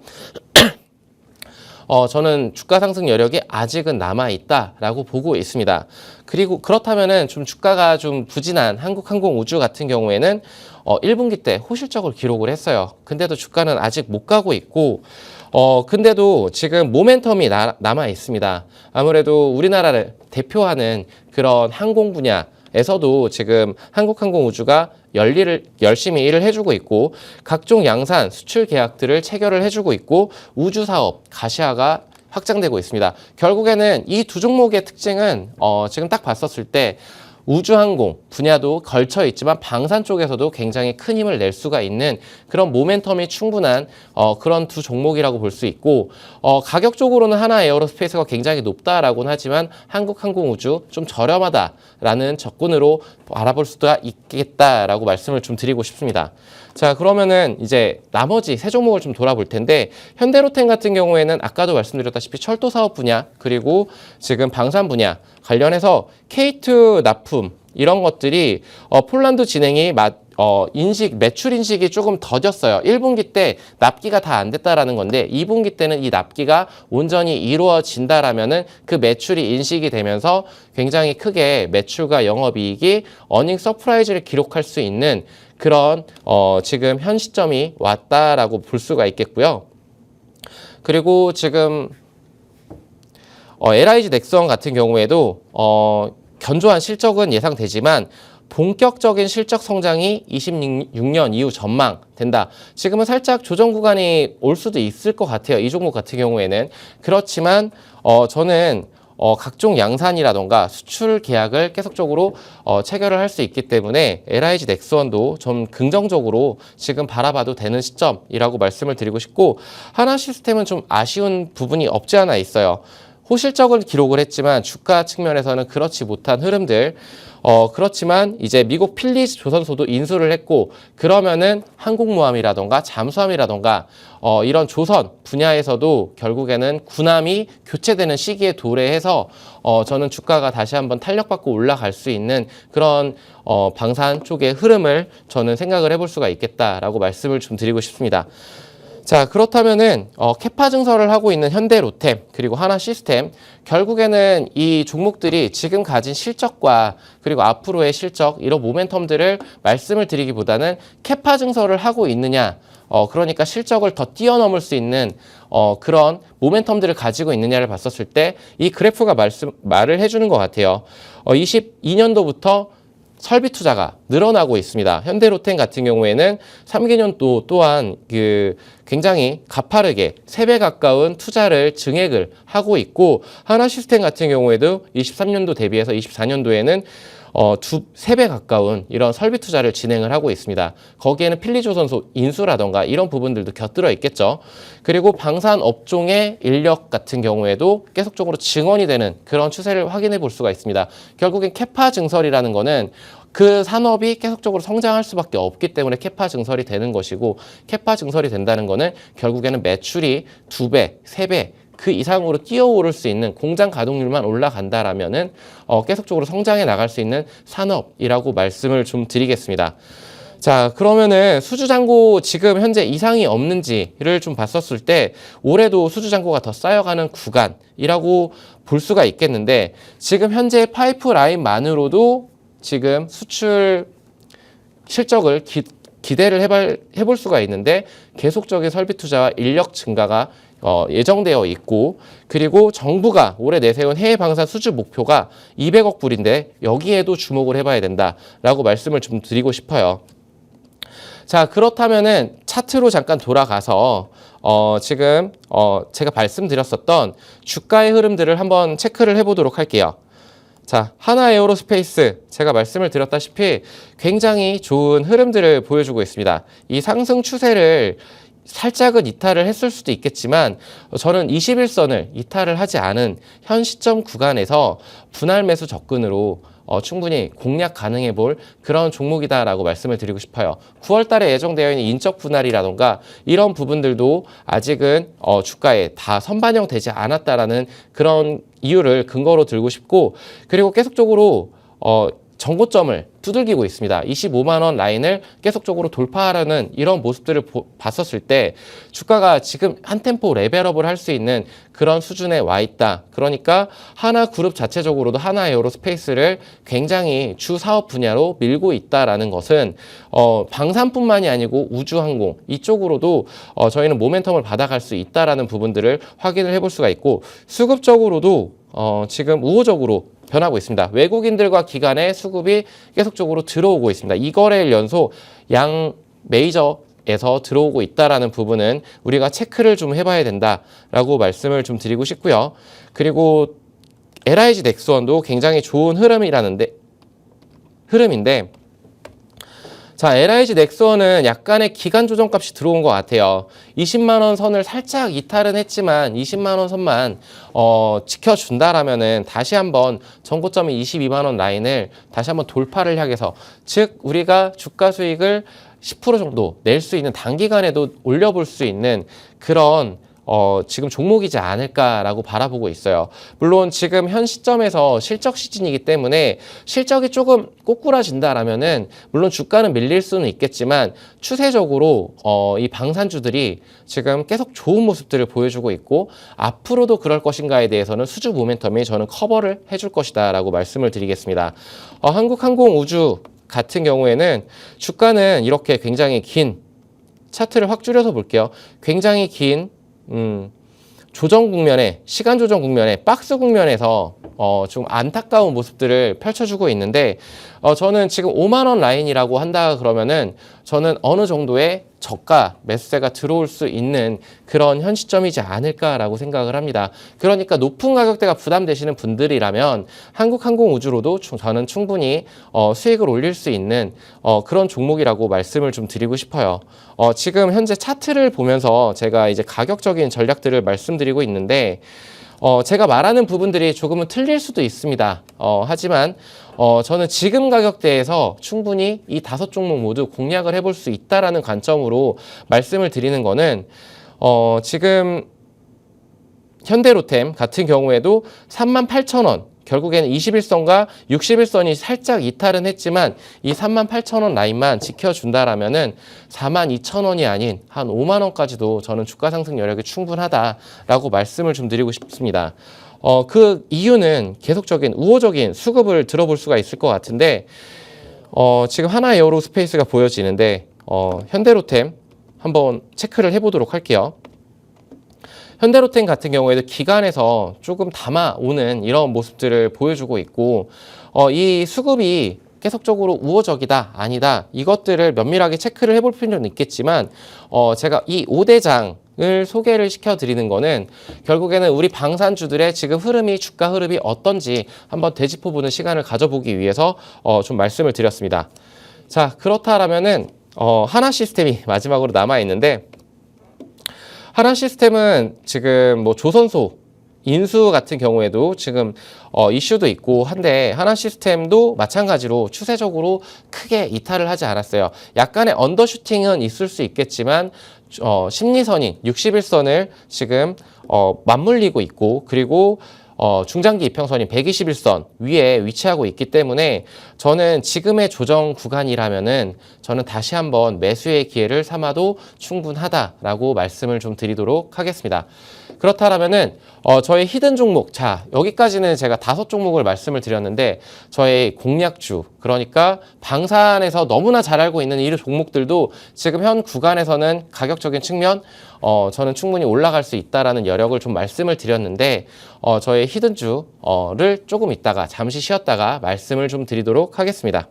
저는 주가 상승 여력이 아직은 남아있다라고 보고 있습니다. 그리고 그렇다면은 좀 주가가 좀 부진한 한국항공우주 같은 경우에는 1분기 때 호실적을 기록을 했어요. 근데도 주가는 아직 못 가고 있고, 근데도 지금 모멘텀이 남아 있습니다. 아무래도 우리나라를 대표하는 그런 항공 분야에서도 지금 한국항공우주가 열심히 일을 해주고 있고, 각종 양산 수출 계약들을 체결을 해주고 있고, 우주사업 가시화가 확장되고 있습니다. 결국에는 이 두 종목의 특징은 지금 딱 봤었을 때 우주항공 분야도 걸쳐 있지만 방산 쪽에서도 굉장히 큰 힘을 낼 수가 있는 그런 모멘텀이 충분한 그런 두 종목이라고 볼 수 있고, 가격적으로는 하나 에어로스페이스가 굉장히 높다라고는 하지만 한국항공우주 좀 저렴하다라는 접근으로 알아볼 수도 있겠다라고 말씀을 좀 드리고 싶습니다. 자, 그러면은 이제 나머지 세 종목을 좀 돌아볼 텐데, 현대로템 같은 경우에는 아까도 말씀드렸다시피 철도 사업 분야 그리고 지금 방산 분야 관련해서 K2 납품 이런 것들이 폴란드 진행이 매출 인식이 조금 더뎠어요. 1분기 때 납기가 다 안 됐다라는 건데, 2분기 때는 이 납기가 온전히 이루어진다라면은 그 매출이 인식이 되면서 굉장히 크게 매출과 영업이익이 어닝 서프라이즈를 기록할 수 있는 그런 지금 현 시점이 왔다라고 볼 수가 있겠고요. 그리고 지금 LIG 넥스원 같은 경우에도 견조한 실적은 예상되지만 본격적인 실적 성장이 26년 이후 전망된다. 지금은 살짝 조정 구간이 올 수도 있을 것 같아요. 이 종목 같은 경우에는. 그렇지만 저는 각종 양산이라던가 수출 계약을 계속적으로 체결을 할 수 있기 때문에 LIG 넥스원도 좀 긍정적으로 지금 바라봐도 되는 시점이라고 말씀을 드리고 싶고, 하나 시스템은 좀 아쉬운 부분이 없지 않아 있어요. 호실적을 기록을 했지만 주가 측면에서는 그렇지 못한 흐름들, 그렇지만 이제 미국 필리스 조선소도 인수를 했고, 그러면은 항공모함이라던가 잠수함이라던가 이런 조선 분야에서도 결국에는 군함이 교체되는 시기에 도래해서 저는 주가가 다시 한번 탄력받고 올라갈 수 있는 그런 방산 쪽의 흐름을 저는 생각을 해볼 수가 있겠다라고 말씀을 좀 드리고 싶습니다. 자, 그렇다면은 캐파 증설을 하고 있는 현대로템 그리고 하나 시스템, 결국에는 이 종목들이 지금 가진 실적과 그리고 앞으로의 실적 이런 모멘텀들을 말씀을 드리기보다는 캐파 증설을 하고 있느냐, 그러니까 실적을 더 뛰어넘을 수 있는 그런 모멘텀들을 가지고 있느냐를 봤었을 때 이 그래프가 말을 해주는 것 같아요. 22년도부터 설비 투자가 늘어나고 있습니다. 현대로템 같은 경우에는 3개년도 또한 굉장히 가파르게 3배 가까운 투자를 증액을 하고 있고, 하나 시스템 같은 경우에도 23년도 대비해서 24년도에는 3배 가까운 이런 설비 투자를 진행을 하고 있습니다. 거기에는 필리조선소 인수라던가 이런 부분들도 곁들어 있겠죠. 그리고 방산 업종의 인력 같은 경우에도 계속적으로 증원이 되는 그런 추세를 확인해 볼 수가 있습니다. 결국엔 캐파 증설이라는 거는 그 산업이 계속적으로 성장할 수밖에 없기 때문에 캐파 증설이 되는 것이고, 캐파 증설이 된다는 거는 결국에는 매출이 2배, 3배 그 이상으로 뛰어오를 수 있는, 공장 가동률만 올라간다라면은 계속적으로 성장해 나갈 수 있는 산업이라고 말씀을 좀 드리겠습니다. 자, 그러면은 수주잔고 지금 현재 이상이 없는지를 좀 봤었을 때 올해도 수주잔고가 더 쌓여가는 구간이라고 볼 수가 있겠는데 지금 현재 파이프라인만으로도 지금 수출 실적을 기대를 해볼 수가 있는데 계속적인 설비 투자와 인력 증가가 예정되어 있고 그리고 정부가 올해 내세운 해외 방산 수주 목표가 200억 불인데 여기에도 주목을 해봐야 된다라고 말씀을 좀 드리고 싶어요. 자, 그렇다면은 차트로 잠깐 돌아가서 지금 제가 말씀드렸었던 주가의 흐름들을 한번 체크를 해보도록 할게요. 자, 하나에어로스페이스 제가 말씀을 드렸다시피 굉장히 좋은 흐름들을 보여주고 있습니다. 이 상승 추세를 살짝은 이탈을 했을 수도 있겠지만 저는 21선을 이탈을 하지 않은 현 시점 구간에서 분할 매수 접근으로 충분히 공략 가능해 볼 그런 종목이다라고 말씀을 드리고 싶어요. 9월 달에 예정되어 있는 인적 분할이라던가 이런 부분들도 아직은 주가에 다 선반영되지 않았다라는 그런 이유를 근거로 들고 싶고 그리고 계속적으로 전고점을 두들기고 있습니다. 25만 원 라인을 계속적으로 돌파하려는 이런 모습들을 봤었을 때 주가가 지금 한 템포 레벨업을 할 수 있는 그런 수준에 와 있다. 그러니까 하나그룹 자체적으로도 하나에어로스페이스를 굉장히 주 사업 분야로 밀고 있다라는 것은 방산뿐만이 아니고 우주항공 이쪽으로도 저희는 모멘텀을 받아갈 수 있다라는 부분들을 확인을 해볼 수가 있고 수급적으로도 지금 우호적으로 변하고 있습니다. 외국인들과 기관의 수급이 계속적으로 들어오고 있습니다. 2거래일 연속 양 메이저에서 들어오고 있다라는 부분은 우리가 체크를 좀 해봐야 된다라고 말씀을 좀 드리고 싶고요. 그리고 LIG 넥스원도 굉장히 좋은 흐름인데 자, LIG 넥스원은 약간의 기간 조정 값이 들어온 것 같아요. 20만 원 선을 살짝 이탈은 했지만 20만 원 선만 지켜준다라면은 다시 한번 전고점이 22만 원 라인을 다시 한번 돌파를 향해서 즉 우리가 주가 수익을 10% 정도 낼 수 있는 단기간에도 올려볼 수 있는 그런 지금 종목이지 않을까라고 바라보고 있어요. 물론 지금 현 시점에서 실적 시즌이기 때문에 실적이 조금 꼬꾸라진다라면은 물론 주가는 밀릴 수는 있겠지만 추세적으로 이 방산주들이 지금 계속 좋은 모습들을 보여주고 있고 앞으로도 그럴 것인가에 대해서는 수주 모멘텀이 저는 커버를 해줄 것이다라고 말씀을 드리겠습니다. 한국항공우주 같은 경우에는 주가는 이렇게 굉장히 긴 차트를 확 줄여서 볼게요. 굉장히 긴 조정 국면에 시간 조정 국면에 박스 국면에서 좀 안타까운 모습들을 펼쳐주고 있는데 저는 지금 5만 원 라인이라고 한다 그러면은 저는 어느 정도의 저가 매수세가 들어올 수 있는 그런 현 시점이지 않을까라고 생각을 합니다. 그러니까 높은 가격대가 부담되시는 분들이라면 한국항공우주로도 저는 충분히 수익을 올릴 수 있는 그런 종목이라고 말씀을 좀 드리고 싶어요. 지금 현재 차트를 보면서 제가 이제 가격적인 전략들을 말씀드리고 있는데 제가 말하는 부분들이 조금은 틀릴 수도 있습니다. 하지만 저는 지금 가격대에서 충분히 이 5종목 모두 공략을 해볼 수 있다라는 관점으로 말씀을 드리는 거는 지금 현대로템 같은 경우에도 38,000원 결국에는 21선과 61선이 살짝 이탈은 했지만 이 38,000원 라인만 지켜준다라면은 42,000원이 아닌 한 5만 원까지도 저는 주가 상승 여력이 충분하다라고 말씀을 좀 드리고 싶습니다. 그 이유는 계속적인 우호적인 수급을 들어볼 수가 있을 것 같은데 지금 하나에어로스페이스가 보여지는데 현대로템 한번 체크를 해보도록 할게요. 현대로템 같은 경우에도 기관에서 조금 담아오는 이런 모습들을 보여주고 있고 이 수급이 계속적으로 우호적이다 아니다 이것들을 면밀하게 체크를 해볼 필요는 있겠지만 제가 이 5대장을 소개를 시켜드리는 거는 결국에는 우리 방산주들의 지금 주가 흐름이 어떤지 한번 되짚어보는 시간을 가져보기 위해서 좀 말씀을 드렸습니다. 자, 그렇다라면은 하나시스템이 마지막으로 남아있는데 하나시스템은 지금 뭐 조선소 인수 같은 경우에도 지금 이슈도 있고 한데 하나시스템도 마찬가지로 추세적으로 크게 이탈을 하지 않았어요. 약간의 언더슈팅은 있을 수 있겠지만 심리선인 61선을 지금 맞물리고 있고 그리고 중장기 이평선인 121선 위에 위치하고 있기 때문에 저는 지금의 조정 구간이라면은 저는 다시 한번 매수의 기회를 삼아도 충분하다라고 말씀을 좀 드리도록 하겠습니다. 그렇다면은 저의 히든 종목, 자 여기까지는 제가 5종목을 말씀을 드렸는데 저의 공략주, 그러니까 방산에서 너무나 잘 알고 있는 이 종목들도 지금 현 구간에서는 가격적인 측면 저는 충분히 올라갈 수 있다라는 여력을 좀 말씀을 드렸는데 저의 히든주를 조금 있다가 잠시 쉬었다가 말씀을 좀 드리도록 하겠습니다.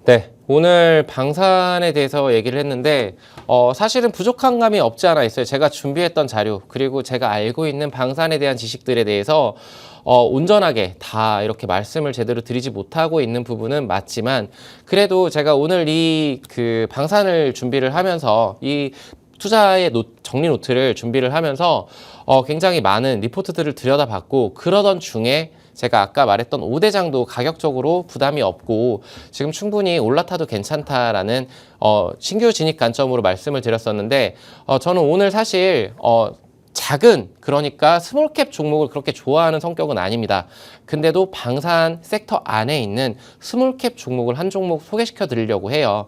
네, 오늘 방산에 대해서 얘기를 했는데 사실은 부족한 감이 없지 않아 있어요. 제가 준비했던 자료, 그리고 제가 알고 있는 방산에 대한 지식들에 대해서 온전하게 다 이렇게 말씀을 제대로 드리지 못하고 있는 부분은 맞지만, 그래도 제가 오늘 이 방산을 준비를 하면서 이 투자의 정리 노트를 준비를 하면서 굉장히 많은 리포트들을 들여다봤고, 그러던 중에 제가 아까 말했던 5대장도 가격적으로 부담이 없고 지금 충분히 올라타도 괜찮다라는 신규 진입 관점으로 말씀을 드렸었는데, 저는 오늘 사실 작은, 그러니까 스몰캡 종목을 그렇게 좋아하는 성격은 아닙니다. 근데도 방산 섹터 안에 있는 스몰캡 종목을 한 종목 소개시켜 드리려고 해요.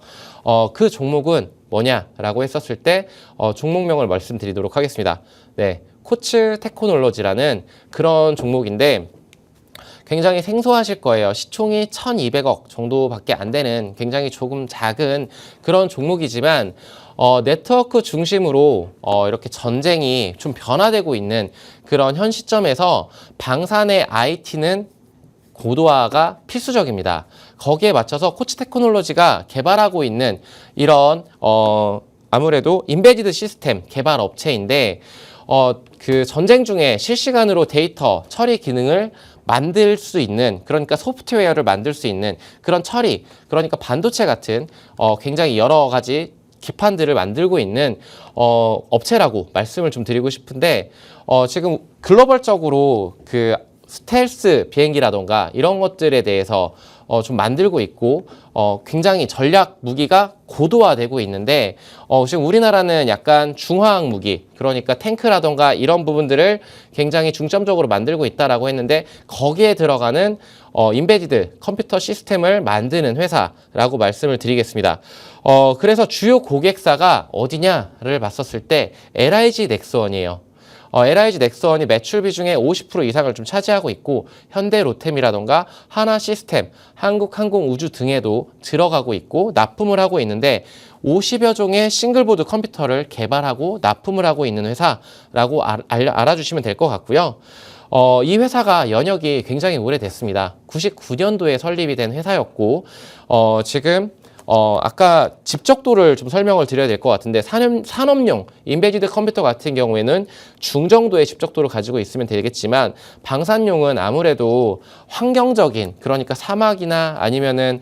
그 종목은 뭐냐라고 했었을 때 종목명을 말씀드리도록 하겠습니다. 네, 코츠 테크놀로지라는 그런 종목인데 굉장히 생소하실 거예요. 시총이 1200억 정도밖에 안 되는 굉장히 조금 작은 그런 종목이지만 네트워크 중심으로 이렇게 전쟁이 좀 변화되고 있는 그런 현 시점에서 방산의 IT는 고도화가 필수적입니다. 거기에 맞춰서 코치 테크놀로지가 개발하고 있는 이런 아무래도 임베디드 시스템 개발 업체인데 그 전쟁 중에 실시간으로 데이터 처리 기능을 만들 수 있는, 그러니까 소프트웨어를 만들 수 있는 그런 처리, 그러니까 반도체 같은 굉장히 여러 가지 기판들을 만들고 있는 업체라고 말씀을 좀 드리고 싶은데, 지금 글로벌적으로 그 스텔스 비행기라던가 이런 것들에 대해서 좀 만들고 있고 굉장히 전략 무기가 고도화되고 있는데 지금 우리나라는 약간 중화학 무기, 그러니까 탱크라던가 이런 부분들을 굉장히 중점적으로 만들고 있다라고 했는데, 거기에 들어가는 임베디드 컴퓨터 시스템을 만드는 회사라고 말씀을 드리겠습니다. 그래서 주요 고객사가 어디냐를 봤었을 때 LIG 넥스원이에요. LIG 넥스원이 매출 비중의 50% 이상을 좀 차지하고 있고, 현대 로템이라던가 하나 시스템, 한국항공우주 등에도 들어가고 있고 납품을 하고 있는데 50여 종의 싱글보드 컴퓨터를 개발하고 납품을 하고 있는 회사라고 알아주시면 될 것 같고요. 이 회사가 연역이 굉장히 오래됐습니다. 99년도에 설립이 된 회사였고 지금 아까 집적도를 좀 설명을 드려야 될 것 같은데, 산업용 임베디드 컴퓨터 같은 경우에는 중정도의 집적도를 가지고 있으면 되겠지만, 방산용은 아무래도 환경적인, 그러니까 사막이나 아니면은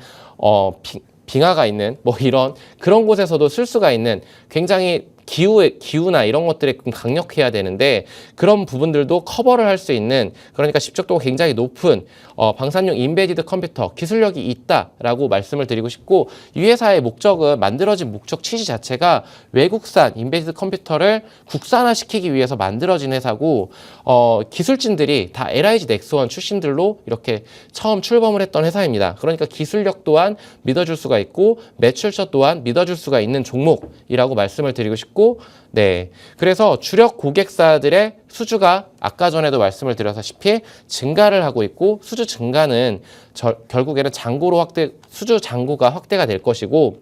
빙하가 있는 뭐 이런 그런 곳에서도 쓸 수가 있는 굉장히 기후나 이런 것들에 좀 강력해야 되는데, 그런 부분들도 커버를 할 수 있는, 그러니까 집적도가 굉장히 높은 방산용 임베디드 컴퓨터 기술력이 있다라고 말씀을 드리고 싶고, 이 회사의 목적은, 만들어진 목적 취지 자체가 외국산 임베디드 컴퓨터를 국산화시키기 위해서 만들어진 회사고, 기술진들이 다 LIG 넥스원 출신들로 이렇게 처음 출범을 했던 회사입니다. 그러니까 기술력 또한 믿어줄 수가 있고 매출처 또한 믿어줄 수가 있는 종목이라고 말씀을 드리고 싶고, 네, 그래서 주력 고객사들의 수주가 아까 전에도 말씀을 드렸다시피 증가를 하고 있고, 수주 증가는 결국에는 수주 잔고가 확대가 될 것이고,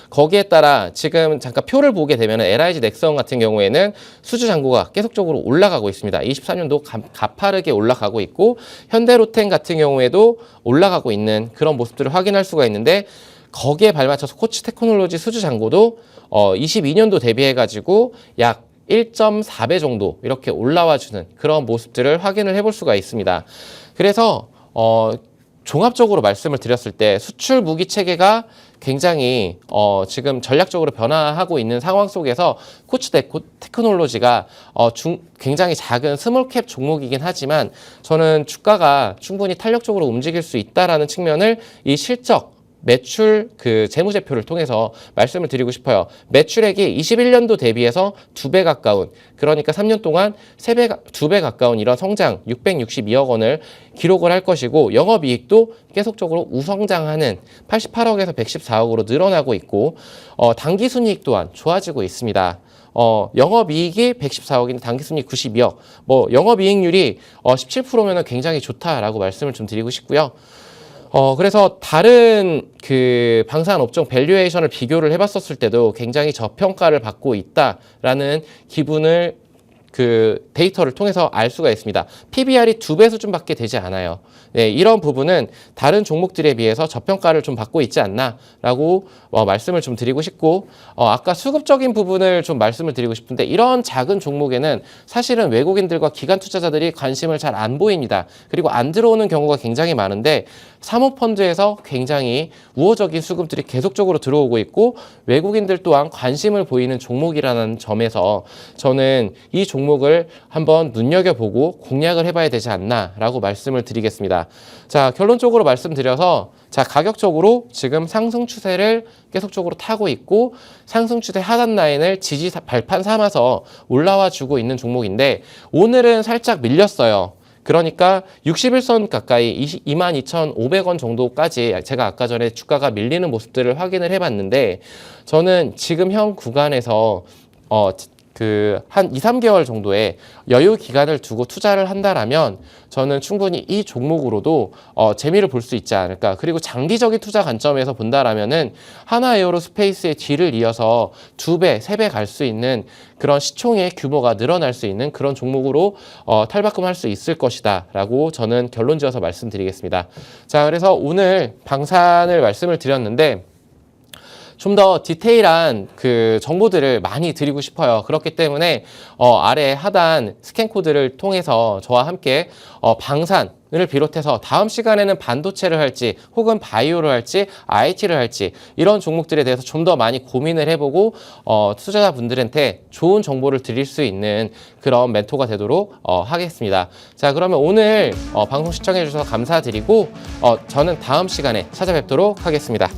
거기에 따라 지금 잠깐 표를 보게 되면 LIG 넥스원 같은 경우에는 수주 잔고가 계속적으로 올라가고 있습니다. 23년도 가파르게 올라가고 있고 현대로템 같은 경우에도 올라가고 있는 그런 모습들을 확인할 수가 있는데 거기에 발맞춰서 코치 테크놀로지 수주 잔고도 22년도 대비해가지고 약 1.4배 정도 이렇게 올라와주는 그런 모습들을 확인을 해볼 수가 있습니다. 그래서 종합적으로 말씀을 드렸을 때 수출 무기 체계가 굉장히 지금 전략적으로 변화하고 있는 상황 속에서 코치 테크놀로지가 굉장히 작은 스몰캡 종목이긴 하지만 저는 주가가 충분히 탄력적으로 움직일 수 있다라는 측면을 이 실적 매출 재무제표를 통해서 말씀을 드리고 싶어요. 매출액이 21년도 대비해서 2배 가까운, 그러니까 3년 동안 2배 가까운 이런 성장 662억 원을 기록을 할 것이고 영업이익도 계속적으로 우성장하는 88억에서 114억으로 늘어나고 있고 당기순이익 또한 좋아지고 있습니다. 영업이익이 114억인데 당기순이익 92억. 영업이익률이 17%면 굉장히 좋다라고 말씀을 좀 드리고 싶고요. 그래서 다른 방산 업종 밸류에이션을 비교를 해봤었을 때도 굉장히 저평가를 받고 있다라는 기분을 데이터를 통해서 알 수가 있습니다. PBR이 2배 수준밖에 되지 않아요. 네, 이런 부분은 다른 종목들에 비해서 저평가를 좀 받고 있지 않나라고 말씀을 좀 드리고 싶고 아까 수급적인 부분을 좀 말씀을 드리고 싶은데 이런 작은 종목에는 사실은 외국인들과 기관 투자자들이 관심을 잘 안 보입니다. 그리고 안 들어오는 경우가 굉장히 많은데 사모펀드에서 굉장히 우호적인 수급들이 계속적으로 들어오고 있고 외국인들 또한 관심을 보이는 종목이라는 점에서 저는 이 종목을 한번 눈여겨보고 공략을 해봐야 되지 않나라고 말씀을 드리겠습니다. 자, 결론적으로 말씀드려서 가격적으로 지금 상승 추세를 계속적으로 타고 있고 상승 추세 하단 라인을 지지 발판 삼아서 올라와 주고 있는 종목인데 오늘은 살짝 밀렸어요. 그러니까 61선 가까이 22,500원 정도까지 제가 아까 전에 주가가 밀리는 모습들을 확인을 해봤는데 저는 지금 현 구간에서 한 2, 3개월 정도의 여유 기간을 두고 투자를 한다라면 저는 충분히 이 종목으로도 재미를 볼 수 있지 않을까. 그리고 장기적인 투자 관점에서 본다라면은 하나에어로스페이스의 뒤를 이어서 2배, 3배 갈 수 있는 그런 시총의 규모가 늘어날 수 있는 그런 종목으로 탈바꿈할 수 있을 것이다 라고 저는 결론 지어서 말씀드리겠습니다. 자, 그래서 오늘 방산을 말씀을 드렸는데 좀 더 디테일한 정보들을 많이 드리고 싶어요. 그렇기 때문에 아래 하단 스캔 코드를 통해서 저와 함께 방산을 비롯해서 다음 시간에는 반도체를 할지 혹은 바이오를 할지 IT를 할지 이런 종목들에 대해서 좀 더 많이 고민을 해보고 투자자분들한테 좋은 정보를 드릴 수 있는 그런 멘토가 되도록 하겠습니다. 자, 그러면 오늘 방송 시청해 주셔서 감사드리고 저는 다음 시간에 찾아뵙도록 하겠습니다.